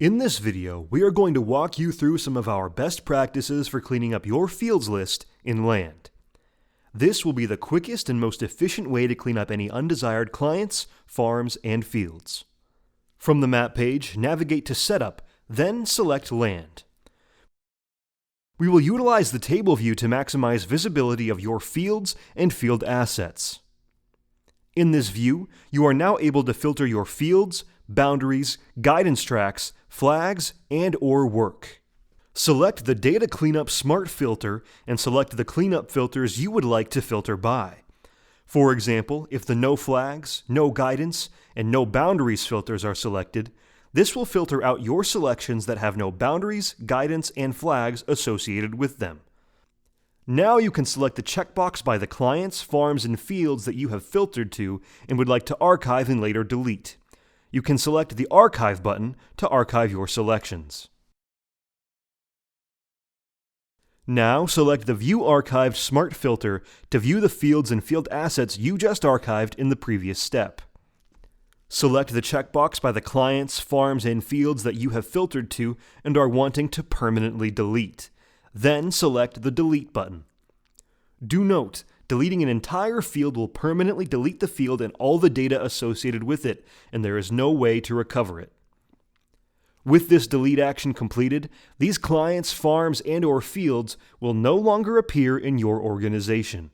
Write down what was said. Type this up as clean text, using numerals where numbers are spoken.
In this video, we are going to walk you through some of our best practices for cleaning up your fields list in land. This will be the quickest and most efficient way to clean up any undesired clients, farms, and fields. From the map page, navigate to Setup, then select Land. We will utilize the table view to maximize visibility of your fields and field assets. In this view, you are now able to filter your fields, boundaries, guidance tracks, flags, and/or work. Select the Data Cleanup Smart Filter and select the cleanup filters you would like to filter by. For example, if the No Flags, No Guidance, and No Boundaries filters are selected, this will filter out your selections that have no boundaries, guidance, and flags associated with them. Now you can select the checkbox by the clients, farms, and fields that you have filtered to and would like to archive and later delete. You can select the Archive button to archive your selections. Now select the View Archived Smart Filter to view the fields and field assets you just archived in the previous step. Select the checkbox by the clients, farms, and fields that you have filtered to and are wanting to permanently delete. Then select the Delete button. Do note, deleting an entire field will permanently delete the field and all the data associated with it, and there is no way to recover it. With this delete action completed, these clients, farms, and/or fields will no longer appear in your organization.